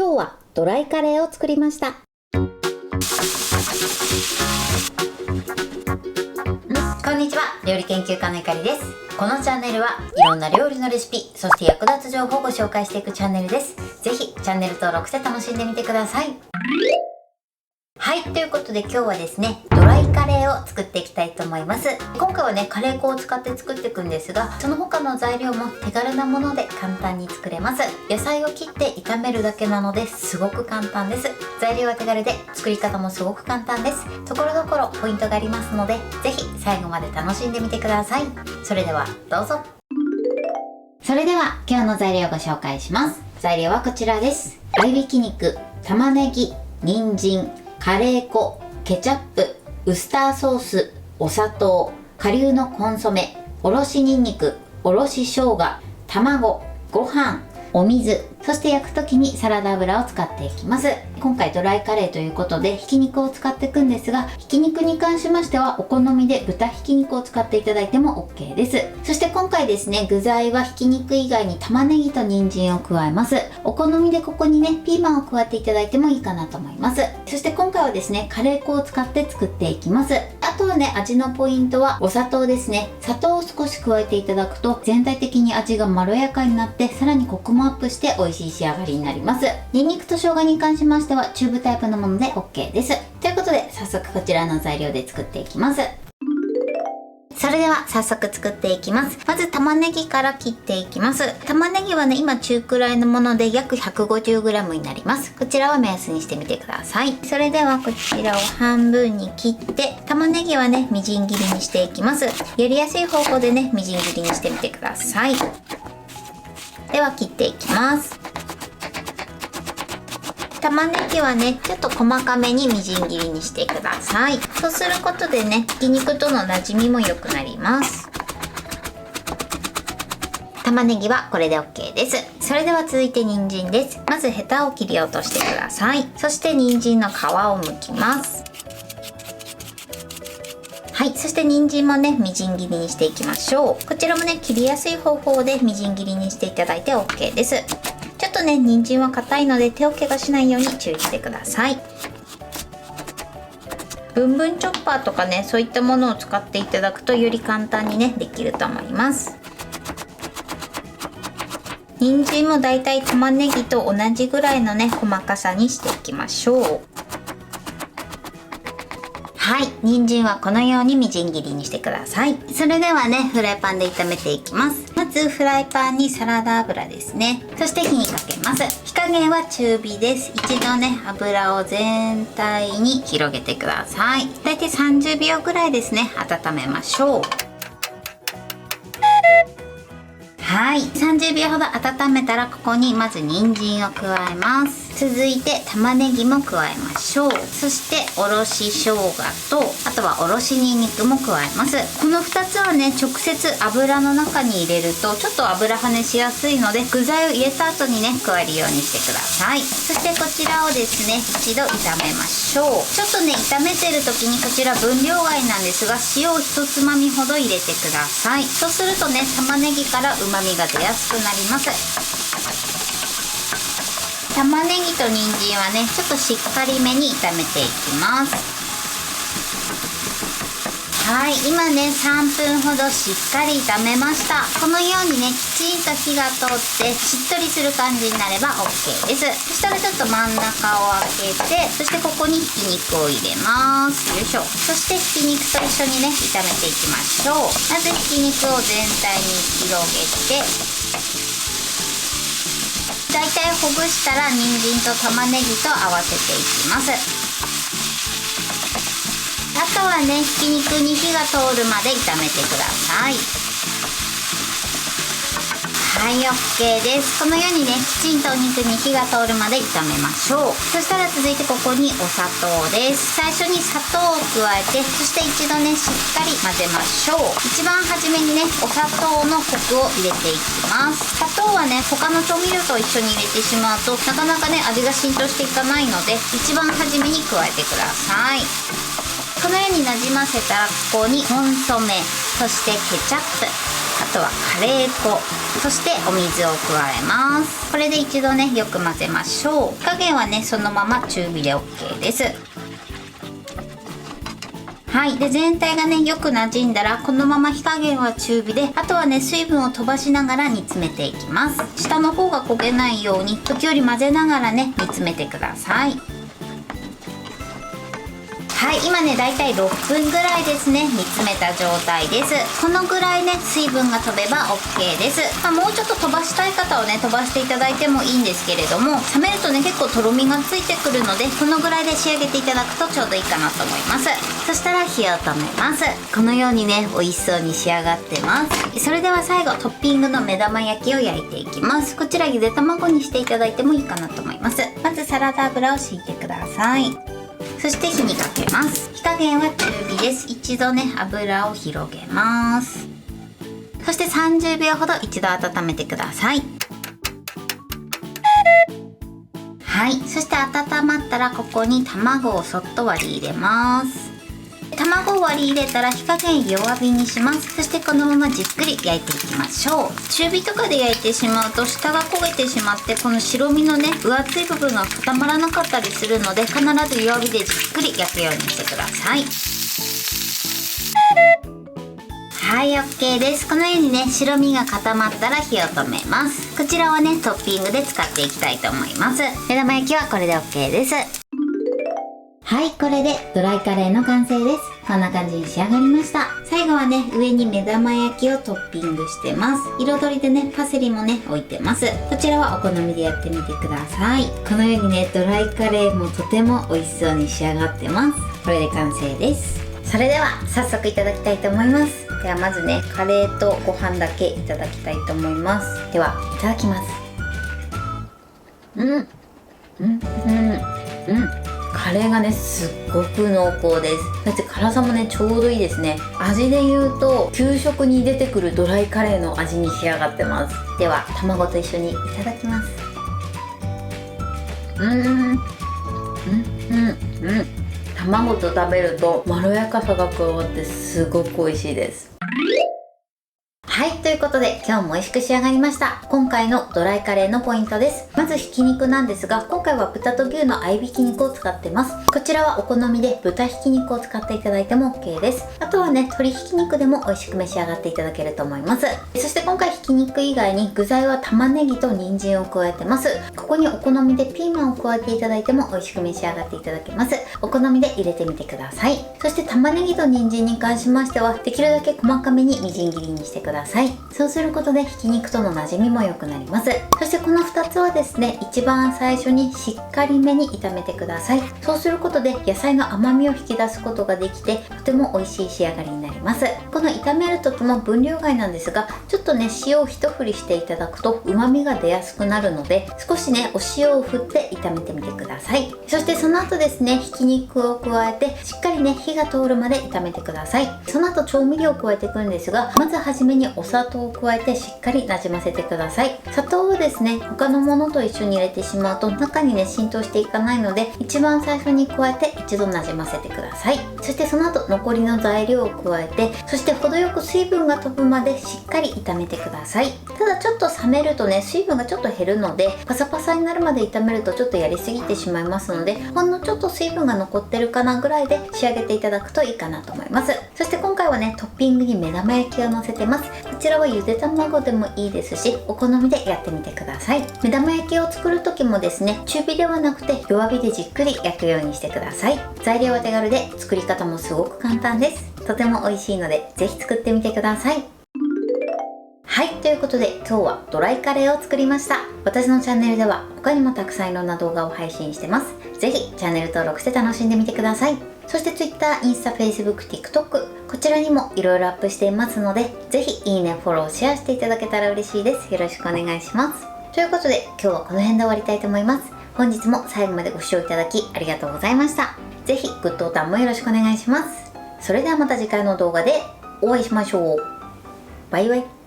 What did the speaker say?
今日はドライカレーを作りました。こんにちは、料理研究家のゆかりです。このチャンネルはいろんな料理のレシピ、そして役立つ情報をご紹介していくチャンネルです。ぜひチャンネル登録して楽しんでみてください。はい、ということで今日はですね、ドライカレーを作っていきたいと思います。今回はね、カレー粉を使って作っていくんですが、その他の材料も手軽なもので簡単に作れます。野菜を切って炒めるだけなのですごく簡単です。材料は手軽で作り方もすごく簡単です。ところどころポイントがありますので、ぜひ最後まで楽しんでみてください。それではどうぞ。それでは今日の材料をご紹介します。材料はこちらです。合いびき肉、玉ねぎ、人参、カレー粉、ケチャップ、ウスターソース、お砂糖、顆粒のコンソメ、おろしにんにく、おろし生姜、卵、ご飯、お水、そして焼く時にサラダ油を使っていきます。今回ドライカレーということでひき肉を使っていくんですが、ひき肉に関しましてはお好みで豚ひき肉を使っていただいても OK です。そして今回ですね、具材はひき肉以外に玉ねぎと人参を加えます。お好みでここにね、ピーマンを加えていただいてもいいかなと思います。そして今回はですね、カレー粉を使って作っていきます。あとはね、味のポイントはお砂糖ですね。砂糖を少し加えていただくと全体的に味がまろやかになって、さらにコクもアップして美味しい仕上がりになります。ニンニクと生姜に関しましてはチューブタイプのもので OK です。ということで早速こちらの材料で作っていきます。それでは早速作っていきます。まず玉ねぎから切っていきます。玉ねぎはね、今中くらいのもので約 150g になります。こちらは目安にしてみてください。それではこちらを半分に切って、玉ねぎはね、みじん切りにしていきます。やりやすい方法でね、みじん切りにしてみてください。では切っていきます。玉ねぎはね、ちょっと細かめにみじん切りにしてください。そうすることでね、ひき肉との馴染みも良くなります。玉ねぎはこれで OK です。それでは続いて人参です。まずヘタを切り落としてください。そして人参の皮を剥きます。はい、そして人参もね、みじん切りにしていきましょう。こちらもね、切りやすい方法でみじん切りにしていただいて OK です。ちょっとね、人参は硬いので手を怪我しないように注意してください。ブンブンチョッパーとかね、そういったものを使っていただくとより簡単にね、できると思います。人参もだいたい玉ねぎと同じぐらいのね、細かさにしていきましょう。はい、人参はこのようにみじん切りにしてください。それではね、フライパンで炒めていきます。まずフライパンにサラダ油ですね。そして火にかけます。火加減は中火です。一度ね、油を全体に広げてください。だいたい30秒ぐらいですね、温めましょう。はい、30秒ほど温めたらここにまず人参を加えます。続いて玉ねぎも加えましょう。そしておろし生姜と、あとはおろしにんにくも加えます。この2つはね、直接油の中に入れるとちょっと油跳ねしやすいので、具材を入れた後にね、加えるようにしてください。そしてこちらをですね、一度炒めましょう。ちょっとね、炒めてる時にこちら分量外なんですが、塩を1つまみほど入れてください。そうするとね、玉ねぎから旨味が出やすくなります。玉ねぎと人参はね、ちょっとしっかりめに炒めていきます。はい、今ね、3分ほどしっかり炒めました。このようにね、きちんと火が通ってしっとりする感じになれば OK です。そしたらちょっと真ん中を開けて、そしてここにひき肉を入れます。よいしょ。そしてひき肉と一緒にね、炒めていきましょう。まずひき肉を全体に広げて、だいたいほぐしたら人参と玉ねぎと合わせていきます。あとはね、ひき肉に火が通るまで炒めてください。はい、 OK です。このようにね、きちんとお肉に火が通るまで炒めましょう。そしたら続いてここにお砂糖です。最初に砂糖を加えて、そして一度ね、しっかり混ぜましょう。一番初めにね、お砂糖のコクを入れていきます。砂糖はね、他の調味料と一緒に入れてしまうとなかなかね、味が浸透していかないので、一番初めに加えてください。このようになじませたら、ここにコンソメ、そしてケチャップ、あとはカレー粉、そしてお水を加えます。これで一度ねよく混ぜましょう。火加減はねそのまま中火で OK です。はい、で全体がねよく馴染んだら、このまま火加減は中火で、あとはね水分を飛ばしながら煮詰めていきます。下の方が焦げないように時折混ぜながらね煮詰めてください。はい、今ねだいたい6分ぐらいですね煮詰めた状態です。このぐらいね水分が飛べば OK です。もうちょっと飛ばしたい方はね飛ばしていただいてもいいんですけれども、冷めるとね結構とろみがついてくるので、このぐらいで仕上げていただくとちょうどいいかなと思います。そしたら火を止めます。このようにね美味しそうに仕上がってます。それでは最後トッピングの目玉焼きを焼いていきます。こちらゆで卵にしていただいてもいいかなと思います。まずサラダ油を敷いてください。そして火にかけます。火加減は中火です。一度ね油を広げます。そして30秒ほど一度温めてください。はい、そして温まったらここに卵をそっと割り入れます。卵を割り入れたら火加減弱火にします。そしてこのままじっくり焼いていきましょう。中火とかで焼いてしまうと下が焦げてしまって、この白身のね分厚い部分が固まらなかったりするので、必ず弱火でじっくり焼くようにしてください。はい、 OK です。このようにね白身が固まったら火を止めます。こちらはねトッピングで使っていきたいと思います。目玉焼きはこれで OK です。はい、これでドライカレーの完成です。こんな感じに仕上がりました。最後はね上に目玉焼きをトッピングしてます。彩りでねパセリもね置いてます。こちらはお好みでやってみてください。このようにねドライカレーもとても美味しそうに仕上がってます。これで完成です。それでは早速いただきたいと思います。ではまずねカレーとご飯だけいただきたいと思います。ではいただきます。カレーがねすっごく濃厚です。そして辛さもねちょうどいいですね。味で言うと給食に出てくるドライカレーの味に仕上がってます。では卵と一緒にいただきます。卵と食べるとまろやかさが加わってすごく美味しいです。はい、ということで今日も美味しく仕上がりました。今回のドライカレーのポイントです。まずひき肉なんですが、今回は豚と牛の合いびき肉を使ってます。こちらはお好みで豚ひき肉を使っていただいても OK です。あとはね鶏ひき肉でも美味しく召し上がっていただけると思います。そして今回ひき肉以外に具材は玉ねぎと人参を加えてます。ここにお好みでピーマンを加えていただいても美味しく召し上がっていただけます。お好みで入れてみてください。そして玉ねぎと人参に関しましてはできるだけ細かめにみじん切りにしてください。そうすることでひき肉との馴染みも良くなります。そしてこの2つはですね一番最初にしっかりめに炒めてください。そうすることで野菜の甘みを引き出すことができてとても美味しい仕上がりになります。この炒める時も分量外なんですが、ちょっとね塩を一振りしていただくと旨味が出やすくなるので、少しねお塩を振って炒めてみてください。そしてその後ですねひき肉を加えてしっかりね火が通るまで炒めてください。その後調味料を加えていくんですが、まずはじめにお砂糖を加えてしっかりなじませてください。砂糖をですね他のものと一緒に入れてしまうと中にね浸透していかないので、一番最初に加えて一度なじませてください。そしてその後残りの材料を加えて、そして程よく水分が飛ぶまでしっかり炒めてください。ただちょっと冷めるとね水分がちょっと減るので、パサパサになるまで炒めるとちょっとやりすぎてしまいますので、ほんのちょっと水分が残ってるかなぐらいで仕上げていただくといいかなと思います。そして今回はねトッピングに目玉焼きをのせてます。こちらはゆで卵でもいいですし、お好みでやってみてください。目玉焼きを作る時もですね中火ではなくて弱火でじっくり焼くようにしてください。材料は手軽で作り方もすごく簡単です。とても美味しいのでぜひ作ってみてください。はい、ということで今日はドライカレーを作りました。私のチャンネルでは他にもたくさんいろんな動画を配信してます。ぜひチャンネル登録して楽しんでみてください。そして Twitter、インスタ、Facebook、TikTok こちらにもいろいろアップしていますので、ぜひいいね、フォロー、シェアしていただけたら嬉しいです。よろしくお願いします。ということで今日はこの辺で終わりたいと思います。本日も最後までご視聴いただきありがとうございました。ぜひグッドボタンもよろしくお願いします。それではまた次回の動画でお会いしましょう。バイバイ。